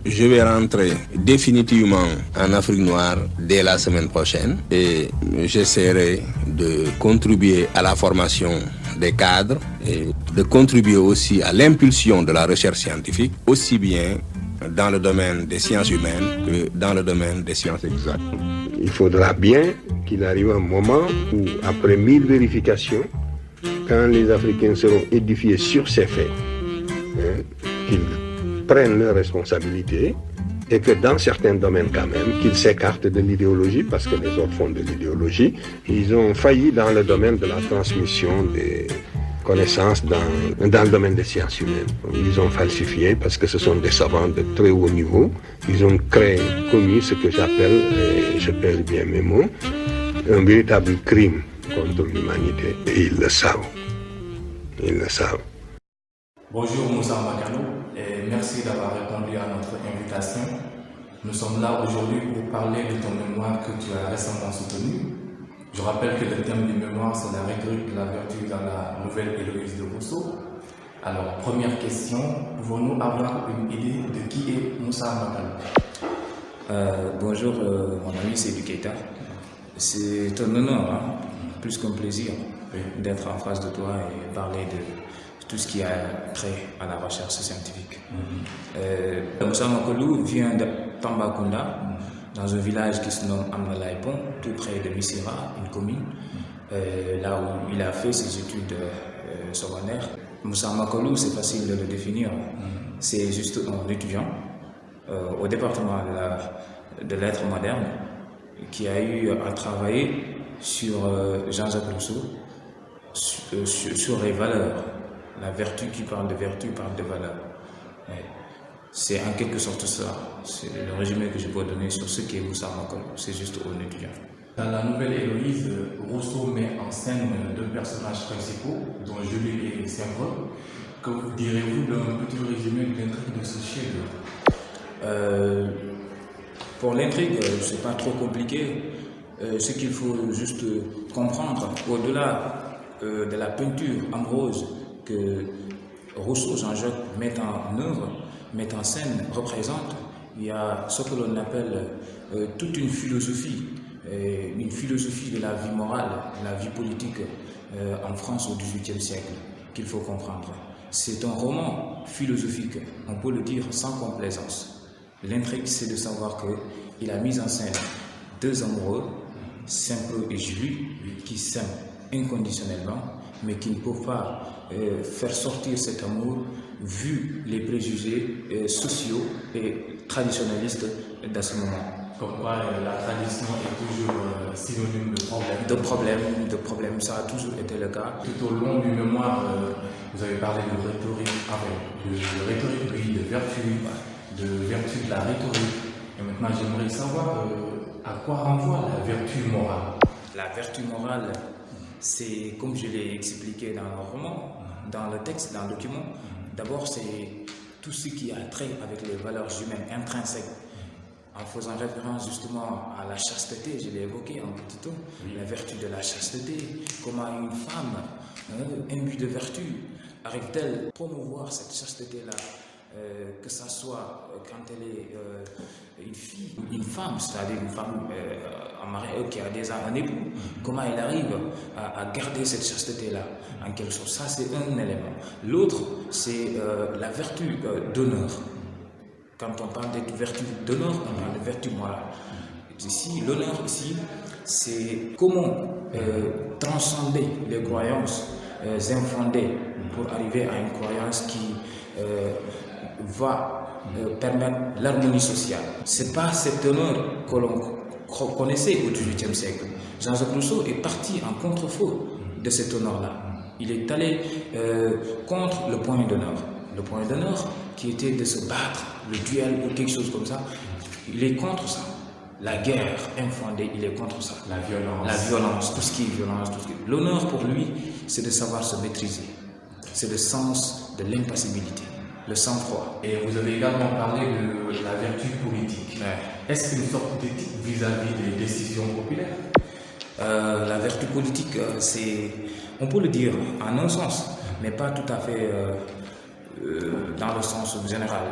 Je vais rentrer définitivement en Afrique noire dès la semaine prochaine et j'essaierai de contribuer à la formation des cadres et de contribuer aussi à l'impulsion de la recherche scientifique, aussi bien dans le domaine des sciences humaines que dans le domaine des sciences exactes. Il faudra bien qu'il arrive un moment où, après 1000 vérifications, quand les Africains seront édifiés sur ces faits, qu'ils prennent leurs responsabilités et que dans certains domaines quand même, qu'ils s'écartent de l'idéologie parce que les autres font de l'idéologie. Ils ont failli dans le domaine de la transmission des connaissances dans le domaine des sciences humaines. Ils ont falsifié parce que ce sont des savants de très haut niveau. Ils ont commis ce que j'appelle, et je pèse bien mes mots, un véritable crime contre l'humanité. Et ils le savent. Ils le savent. Bonjour Moussa Makano et merci d'avoir répondu à notre invitation. Nous sommes là aujourd'hui pour parler de ton mémoire que tu as récemment soutenu. Je rappelle que le thème du mémoire c'est la rhétorique de la vertu dans la nouvelle Héloïse de Rousseau. Alors première question, pouvons-nous avoir une idée de qui est Moussa Makano? Bonjour mon ami Seydou Keita. C'est un honneur, plus qu'un plaisir d'être en face de toi et parler de tout ce qui a trait à la recherche scientifique. Moussa Makano vient de Tambacounda, dans un village qui se nomme Amnalaïpon, tout près de Missira, une commune, là où il a fait ses études secondaires. Moussa Makano, c'est facile de le définir, c'est juste un étudiant au département de lettres modernes qui a eu à travailler sur Jean-Jacques Rousseau, sur les valeurs. La vertu qui parle de vertu parle de valeur. C'est en quelque sorte ça. C'est le résumé que je peux donner sur ce qu'est Moussa Makano. C'est juste un étudiant. Dans la nouvelle Héloïse, Rousseau met en scène deux personnages principaux, dont Julie et Saint-Paul. Que direz-vous d'un petit résumé de l'intrigue de ce chef-d'œuvre? Pour l'intrigue, c'est pas trop compliqué. Ce qu'il faut juste comprendre, au-delà de la peinture ambrose que Rousseau, Jean-Jacques met en œuvre, met en scène, représente, il y a ce que l'on appelle toute une philosophie de la vie morale, de la vie politique en France au XVIIIe siècle qu'il faut comprendre. C'est un roman philosophique, on peut le dire sans complaisance. L'intrigue, c'est de savoir qu'il a mis en scène deux amoureux, Saint-Paul et Julie, qui s'aiment inconditionnellement, mais qui ne peuvent pas faire sortir cet amour vu les préjugés sociaux et traditionnalistes dans ce moment. Comme quoi la tradition est toujours synonyme de problème. De problème, ça a toujours été le cas. Tout au long du mémoire, vous avez parlé de rhétorique, de rhétorique, oui, de vertu de la rhétorique. Et maintenant, j'aimerais savoir à quoi renvoie la vertu morale. La vertu morale, c'est comme je l'ai expliqué dans le roman, dans le texte, dans le document. D'abord, c'est tout ce qui a trait avec les valeurs humaines intrinsèques. En faisant référence justement à la chasteté, je l'ai évoqué en petit ton, la vertu de la chasteté, comment une femme imbue de vertu arrive-t-elle à promouvoir cette chasteté-là, que ce soit quand elle est une fille, une femme, c'est-à-dire une femme qui a déjà un époux, comment elle arrive à garder cette chasteté-là, en quelque sorte. Ça, c'est un élément. L'autre, c'est la vertu d'honneur. Quand on parle de vertu d'honneur, on parle de vertu morale. Ici, l'honneur, c'est comment transcender les croyances infondées pour arriver à une croyance qui va permettre l'harmonie sociale. Ce n'est pas cet honneur que l'on connaissait au XVIIIe siècle. Jean-Jacques Rousseau est parti en contre-feu de cet honneur-là. Il est allé contre le point d'honneur. Le point d'honneur qui était de se battre, le duel ou quelque chose comme ça, il est contre ça. La guerre infondée, il est contre ça. La violence. La violence, tout ce qui est violence. L'honneur pour lui, c'est de savoir se maîtriser. C'est le sens de l'impassibilité, le sang-froid. Et vous avez également parlé de la vertu politique. Est-ce qu'une sorte d'éthique vis-à-vis des décisions populaires? La vertu politique, on peut le dire en un sens, mais pas tout à fait dans le sens général.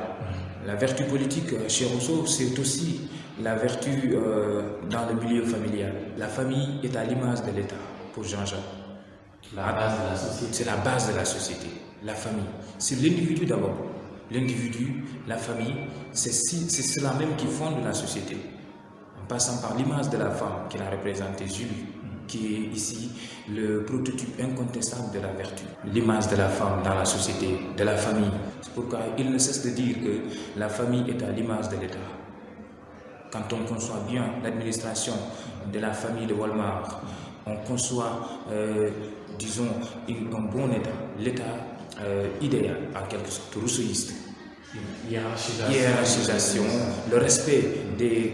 La vertu politique chez Rousseau, c'est aussi la vertu dans le milieu familial. La famille est à l'image de l'État pour Jean-Jacques. La base de la société. C'est la base de la société, la famille. C'est l'individu d'abord. L'individu, la famille, c'est cela même qui fonde la société. En passant par l'image de la femme qu'il a représentée, Julie, qui est ici le prototype incontestable de la vertu. L'image de la femme dans la société, de la famille. C'est pourquoi il ne cesse de dire que la famille est à l'image de l'État. Quand on conçoit bien l'administration de la famille de Walmart, on conçoit, disons, un bon État, l'État idéal, en quelque sorte, rousseauiste. Hiérarchisation, le respect des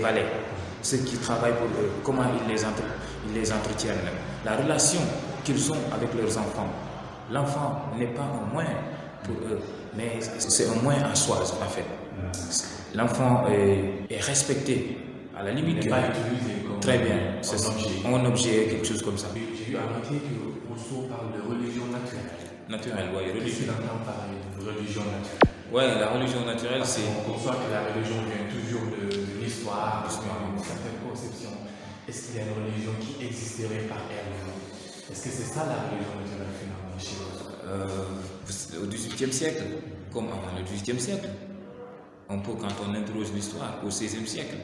valets, ceux qui travaillent pour eux, comment ils les entretiennent, la relation qu'ils ont avec leurs enfants. L'enfant n'est pas un moyen pour eux, mais c'est un moyen à soi, en fait. L'enfant est respecté, à la limite. Il n'est pas utilisé comme très bien, un objet, quelque chose comme ça. J'ai eu à noter que Rousseau parle de religion naturelle. Naturelle, oui. Qu'est-ce qu'il entend par religion naturelle? Oui, la religion naturelle, c'est... On conçoit que la religion vient toujours de l'histoire, d'une certaine conception. Est-ce qu'il y a une religion qui existerait par elle-même? Est-ce que c'est ça la religion naturelle finalement chez vous? Au XVIIIe siècle, comme avant le XVIIIe siècle, on peut, quand on interroge l'histoire, au XVIe siècle,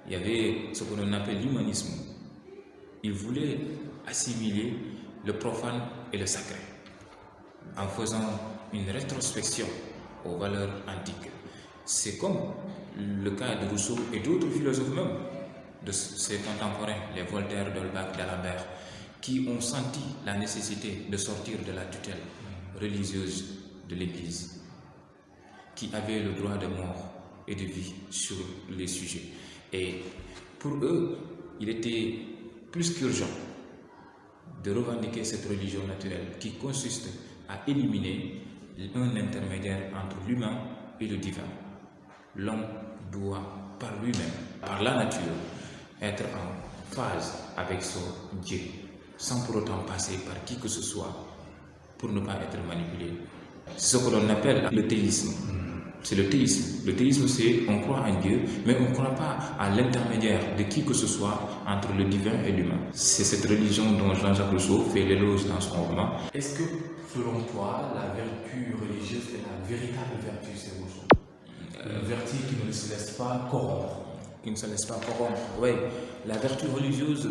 il y avait ce que l'on appelle l'humanisme. Il voulait assimiler le profane et le sacré, en faisant une rétrospection aux valeurs antiques. C'est comme le cas de Rousseau et d'autres philosophes même, de ses contemporains, les Voltaire, d'Holbach, d'Alembert, qui ont senti la nécessité de sortir de la tutelle religieuse de l'Église, qui avait le droit de mort et de vie sur les sujets. Et pour eux, il était plus qu'urgent de revendiquer cette religion naturelle qui consiste à éliminer un intermédiaire entre l'humain et le divin. L'homme doit, par lui-même, par la nature, être en phase avec son Dieu, sans pour autant passer par qui que ce soit pour ne pas être manipulé. C'est ce que l'on appelle le théisme. C'est le théisme. Le théisme, c'est on croit en Dieu, mais on ne croit pas à l'intermédiaire de qui que ce soit entre le divin et l'humain. C'est cette religion dont Jean-Jacques Rousseau fait l'éloge dans son roman. Est-ce que, selon toi, la vertu religieuse est la véritable vertu, c'est Rousseau? Une vertu qui ne se laisse pas corrompre. Qui ne se laisse pas corrompre, oui. La vertu religieuse,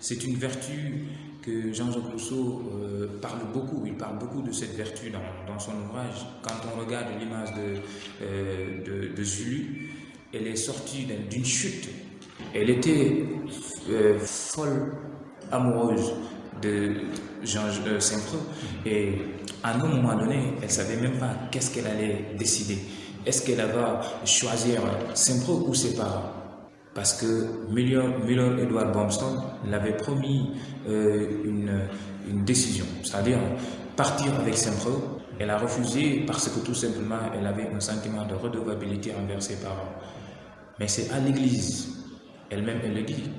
c'est une vertu que Jean-Jacques Rousseau parle beaucoup. Il parle beaucoup de cette vertu dans son ouvrage. Quand on regarde l'image de Julie, elle est sortie d'une chute. Elle était folle, amoureuse de Jean Saint-Preux. Et à un moment donné, elle ne savait même pas qu'est-ce qu'elle allait décider. Est-ce qu'elle va choisir Saint-Preux ou ses parents? Parce que Millard Edward Bomston l'avait promis une décision, c'est-à-dire partir avec Saint-Preux. Elle a refusé parce que tout simplement elle avait un sentiment de redevabilité envers ses parents. Mais c'est à l'église, elle-même elle le dit,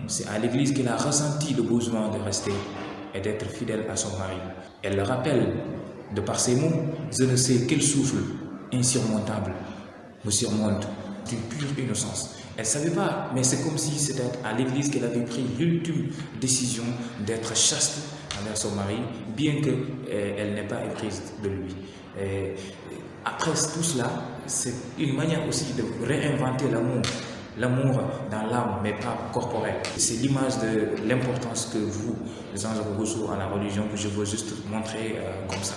c'est à l'église qu'elle a ressenti le besoin de rester et d'être fidèle à son mari. Elle le rappelle de par ses mots, je ne sais quel souffle insurmontable me surmonte d'une pure innocence. Elle ne savait pas, mais c'est comme si c'était à l'église qu'elle avait pris l'ultime décision d'être chaste envers son mari, bien qu'elle n'ait pas éprise de lui. Et après tout cela, c'est une manière aussi de réinventer l'amour dans l'âme, mais pas corporel. C'est l'image de l'importance que vous, Jean-Jacques Rousseau, à la religion, que je veux juste montrer comme ça.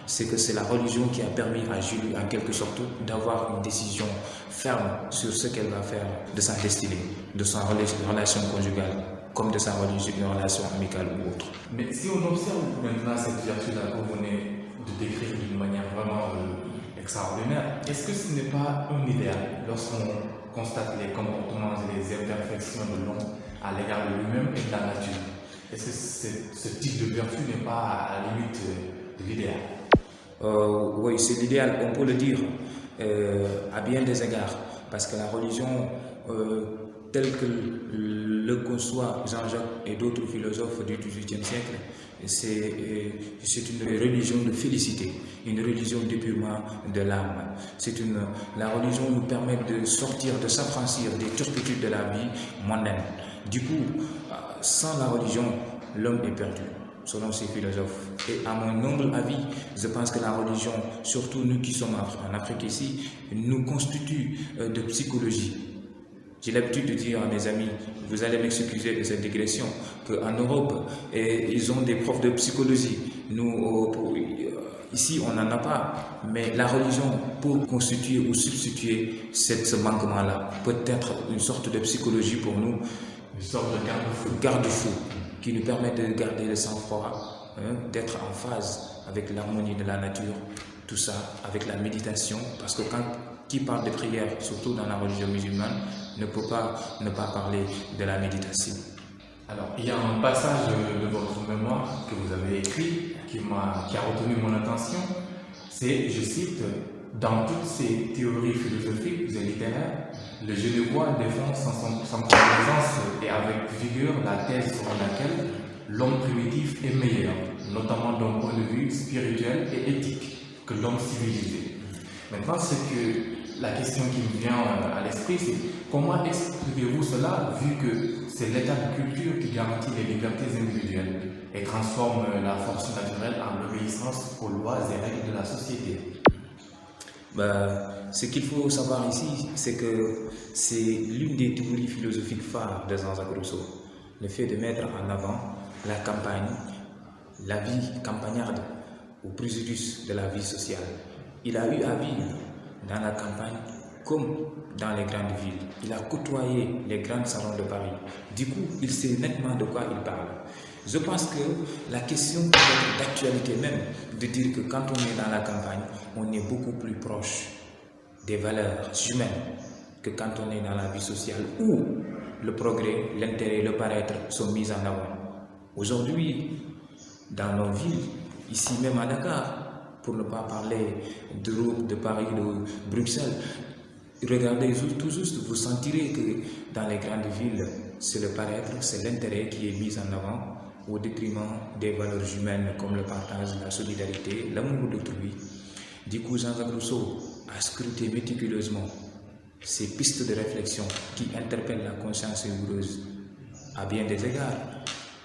C'est que c'est la religion qui a permis à Julie, en quelque sorte, d'avoir une décision ferme sur ce qu'elle va faire de sa destinée, de sa relation conjugale, comme de sa relation amicale ou autre. Mais si on observe maintenant cette vertu-là que vous venez de décrire d'une manière vraiment extraordinaire, est-ce que ce n'est pas un idéal lorsqu'on constate les comportements et les imperfections de l'homme à l'égard de lui-même et de la nature? Est-ce que ce type de vertu n'est pas à la limite de l'idéal? Oui, c'est l'idéal, on peut le dire à bien des égards, parce que la religion tel que le conçoit Jean-Jacques et d'autres philosophes du XVIIIe siècle, c'est une religion de félicité, une religion d'épurement de l'âme. La religion nous permet de sortir, de s'affranchir des turpitudes de la vie mondaine. Du coup, sans la religion, l'homme est perdu, selon ces philosophes. Et à mon humble avis, je pense que la religion, surtout nous qui sommes en Afrique ici, nous constitue de psychologie. J'ai l'habitude de dire à mes amis, vous allez m'excuser de cette digression, qu'en Europe, ils ont des profs de psychologie. Nous, ici, on n'en a pas. Mais la religion, pour constituer ou substituer ce manquement-là, peut être une sorte de psychologie pour nous, une sorte de garde-fou, qui nous permet de garder le sang-froid, d'être en phase avec l'harmonie de la nature, tout ça, avec la méditation, parce que qui parle de prière, surtout dans la religion musulmane, ne peut pas ne pas parler de la méditation. Alors, il y a un passage de votre mémoire que vous avez écrit qui a retenu mon attention. C'est, je cite, « Dans toutes ces théories philosophiques et littéraires, le Genevois défend sans complaisance et avec vigueur la thèse selon laquelle l'homme primitif est meilleur, notamment d'un point de vue spirituel et éthique, que l'homme civilisé. » Maintenant, la question qui me vient à l'esprit, c'est comment expliquez-vous cela, vu que c'est l'état de culture qui garantit les libertés individuelles et transforme la force naturelle en obéissance aux lois et règles de la société? Ce qu'il faut savoir ici, c'est que c'est l'une des théories philosophiques phares de Jean-Jacques Rousseau, le fait de mettre en avant la campagne, la vie campagnarde, au préjudice de la vie sociale. Il a eu à vivre dans la campagne comme dans les grandes villes. Il a côtoyé les grands salons de Paris. Du coup, il sait nettement de quoi il parle. Je pense que la question peut être d'actualité même, de dire que quand on est dans la campagne, on est beaucoup plus proche des valeurs humaines que quand on est dans la vie sociale où le progrès, l'intérêt, le paraître sont mis en avant. Aujourd'hui, dans nos villes, ici même à Dakar, pour ne pas parler d'Europe, de Paris, de Bruxelles, regardez tout juste, vous sentirez que dans les grandes villes, c'est le paraître, c'est l'intérêt qui est mis en avant au détriment des valeurs humaines comme le partage, la solidarité, l'amour d'autrui. Du coup, Jean-Jacques Rousseau a scruté méticuleusement ces pistes de réflexion qui interpellent la conscience rigoureuse à bien des égards.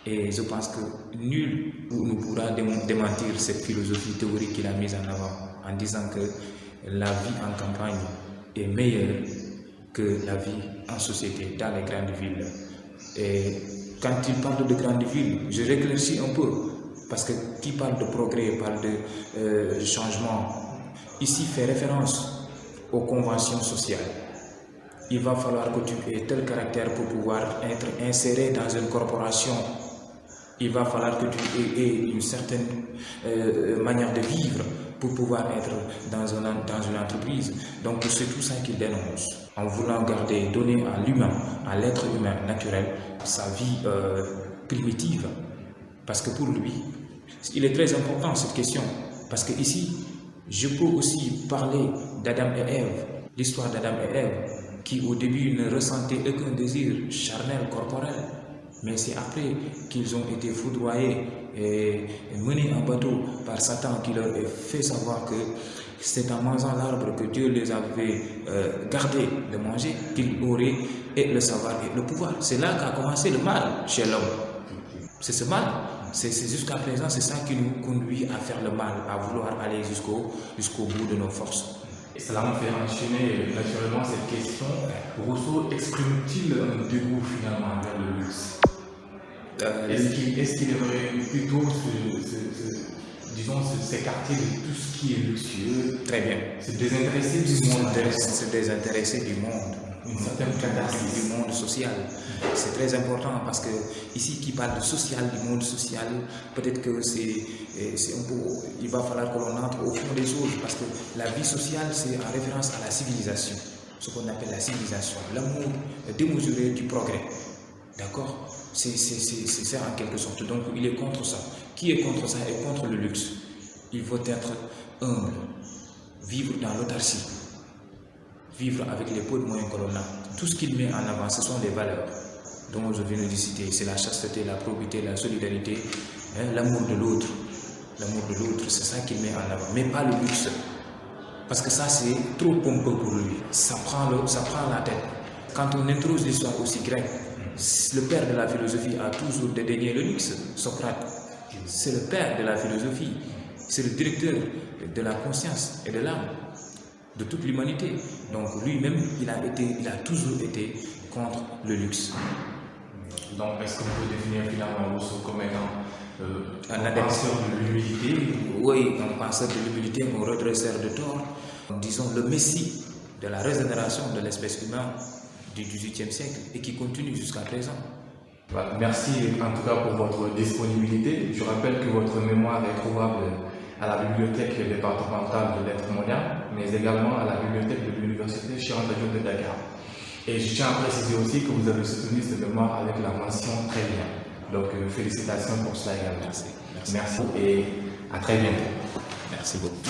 Et je pense que nul ne pourra démentir cette philosophie théorique qu'il a mise en avant en disant que la vie en campagne est meilleure que la vie en société dans les grandes villes. Et quand il parle de grandes villes, je réclaircis un peu, parce que qui parle de progrès, parle de changement, ici fait référence aux conventions sociales. Il va falloir que tu aies tel caractère pour pouvoir être inséré dans une corporation. Il va falloir que tu aies une certaine manière de vivre pour pouvoir être dans une entreprise. Donc c'est tout ça qu'il dénonce. En voulant donner à l'humain, à l'être humain naturel, sa vie primitive. Parce que pour lui, il est très important cette question. Parce que ici, je peux aussi parler d'Adam et Ève, l'histoire d'Adam et Ève, qui au début ne ressentaient aucun désir charnel, corporel. Mais c'est après qu'ils ont été foudroyés et menés en bateau par Satan qui leur a fait savoir que c'est en mangeant l'arbre que Dieu les avait gardés de manger qu'ils auraient et le savoir et le pouvoir. C'est là qu'a commencé le mal chez l'homme. C'est ce mal. C'est jusqu'à présent, c'est ça qui nous conduit à faire le mal, à vouloir aller jusqu'au bout de nos forces. Et cela me fait enchaîner naturellement cette question. Rousseau exprime-t-il un dégoût finalement vers le luxe? Est-ce qu'il aimerait plutôt s'écarter de tout ce qui est luxueux? Très bien. Se désintéresser du monde. Se désintéresser du monde. Une certaine catharsis. Du monde social. C'est très important parce que ici qui parle de social, du monde social, peut-être que c'est un peu, il va falloir que l'on entre au fond des choses parce que la vie sociale c'est en référence à la civilisation, ce qu'on appelle la civilisation, l'amour démesuré du progrès. D'accord? C'est ça en quelque sorte. Donc il est contre ça. Qui est contre ça est contre le luxe. Il faut être humble, vivre dans l'autarcie. vivre avec les peu de moyens que l'on a. Tout ce qu'il met en avant, ce sont les valeurs dont je viens de citer. C'est la chasteté, la probité, la solidarité, l'amour de l'autre. L'amour de l'autre, c'est ça qu'il met en avant, mais pas le luxe. Parce que ça, c'est trop pompeux pour lui. Ça prend la tête. Quand on introduit l'histoire aussi grecque, le père de la philosophie a toujours dédaigné le luxe, Socrate. C'est le père de la philosophie. C'est le directeur de la conscience et de l'âme de toute l'humanité. Donc lui-même, il a toujours été contre le luxe. Donc, est-ce qu'on peut définir finalement Rousseau comme étant un penseur de l'humilité? Oui, un penseur de l'humilité, un redresseur de tort. Disons le messie de la régénération de l'espèce humaine du XVIIIe siècle et qui continue jusqu'à présent. Merci en tout cas pour votre disponibilité. Je rappelle que votre mémoire est trouvable à la bibliothèque départementale de lettres modernes, mais également à la bibliothèque de l'université Cheikh Anta Diop de Dakar. Et je tiens à préciser aussi que vous avez soutenu ce mémoire avec la mention très bien. Donc félicitations pour cela également. Merci et à très bientôt. Merci beaucoup.